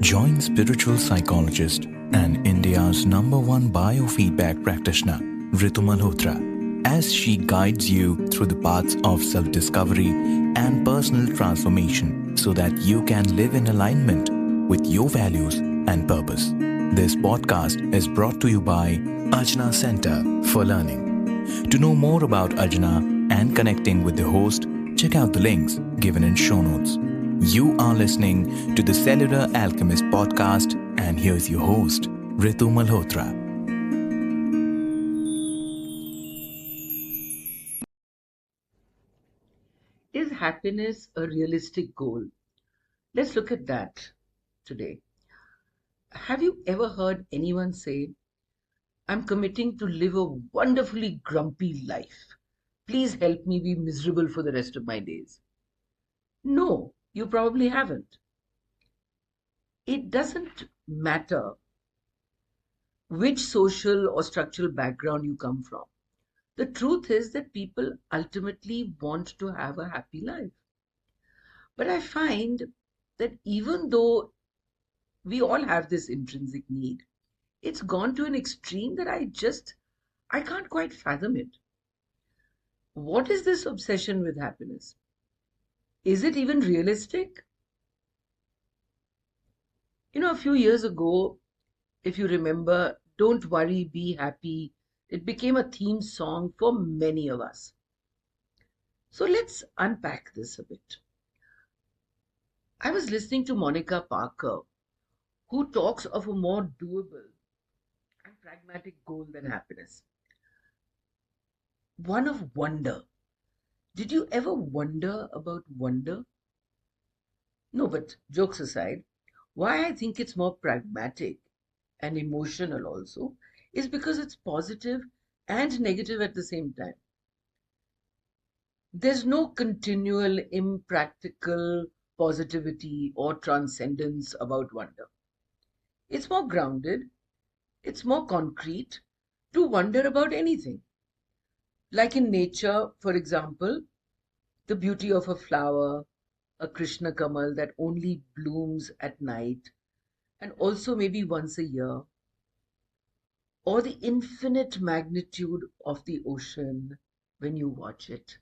Join spiritual psychologist and India's #1 biofeedback practitioner, Ritu Malhotra, as she guides you through the paths of self-discovery and personal transformation so that you can live in alignment with your values and purpose. This podcast is brought to you by Ajna Center for Learning. To know more about Ajna and connecting with the host, check out the links given in show notes. You are listening to the Cellular Alchemist podcast, and here's your host, Ritu Malhotra. Is happiness a realistic goal? Let's look at that today. Have you ever heard anyone say, I'm committing to live a wonderfully grumpy life. Please help me be miserable for the rest of my days? No, you probably haven't. It doesn't matter which social or structural background you come from. The truth is that people ultimately want to have a happy life. But I find that even though we all have this intrinsic need, it's gone to an extreme that I can't quite fathom it. What is this obsession with happiness? Is it even realistic? A few years ago, if you remember, Don't Worry, Be Happy, it became a theme song for many of us. So let's unpack this a bit. I was listening to Monica Parker, who talks of a more doable and pragmatic goal than happiness. One of wonder. Did you ever wonder about wonder? No, but jokes aside, why I think it's more pragmatic and emotional also is because it's positive and negative at the same time. There's no continual impractical positivity or transcendence about wonder. It's more grounded, it's more concrete to wonder about anything. Like in nature, for example, the beauty of a flower, a Krishna Kamal that only blooms at night and also maybe once a year, or the infinite magnitude of the ocean when you watch it,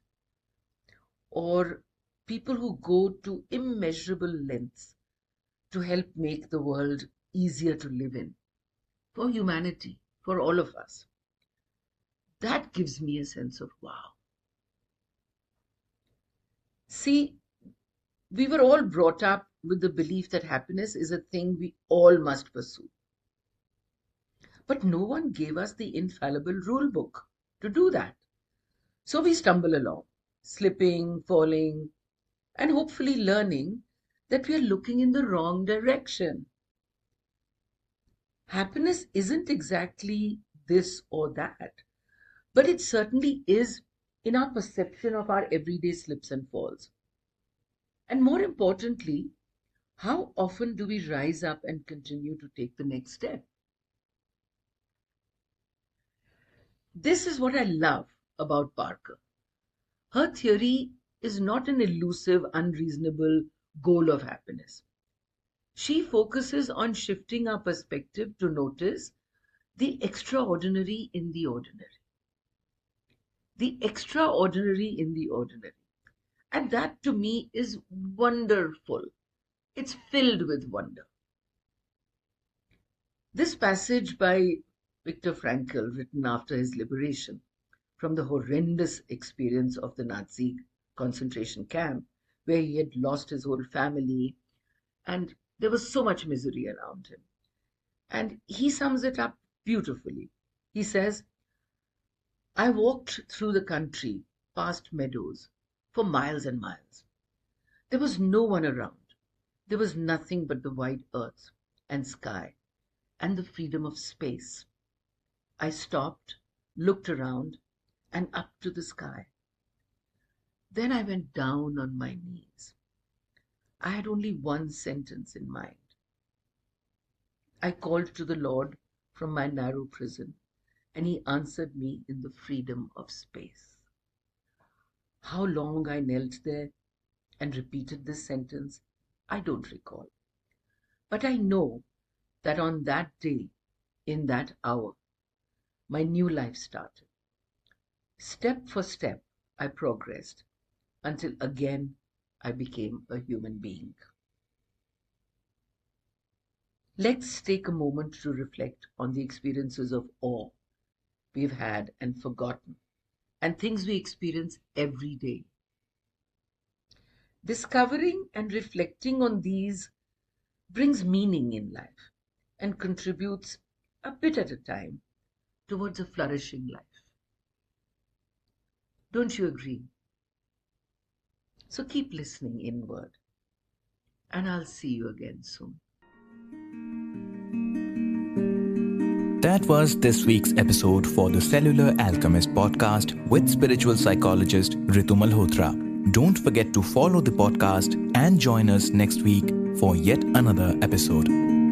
or people who go to immeasurable lengths to help make the world easier to live in for humanity, for all of us. That gives me a sense of wow. See, we were all brought up with the belief that happiness is a thing we all must pursue. But no one gave us the infallible rule book to do that. So we stumble along, slipping, falling, and hopefully learning that we are looking in the wrong direction. Happiness isn't exactly this or that, but it certainly is in our perception of our everyday slips and falls. And more importantly, how often do we rise up and continue to take the next step? This is what I love about Parker. Her theory is not an elusive, unreasonable goal of happiness. She focuses on shifting our perspective to notice the extraordinary in the ordinary. The extraordinary in the ordinary. And that to me is wonderful. It's filled with wonder. This passage by Viktor Frankl, written after his liberation from the horrendous experience of the Nazi concentration camp, where he had lost his whole family and there was so much misery around him. And he sums it up beautifully. He says, I walked through the country, past meadows, for miles and miles. There was no one around. There was nothing but the wide earth and sky and the freedom of space. I stopped, looked around, and up to the sky. Then I went down on my knees. I had only one sentence in mind. I called to the Lord from my narrow prison, and he answered me in the freedom of space. How long I knelt there and repeated this sentence, I don't recall. But I know that on that day, in that hour, my new life started. Step for step, I progressed until again I became a human being. Let's take a moment to reflect on the experiences of awe we've had and forgotten, and things we experience every day. Discovering and reflecting on these brings meaning in life and contributes a bit at a time towards a flourishing life. Don't you agree? So keep listening inward, and I'll see you again soon. That was this week's episode for the Cellular Alchemist podcast with spiritual psychologist Ritu Malhotra. Don't forget to follow the podcast and join us next week for yet another episode.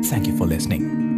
Thank you for listening.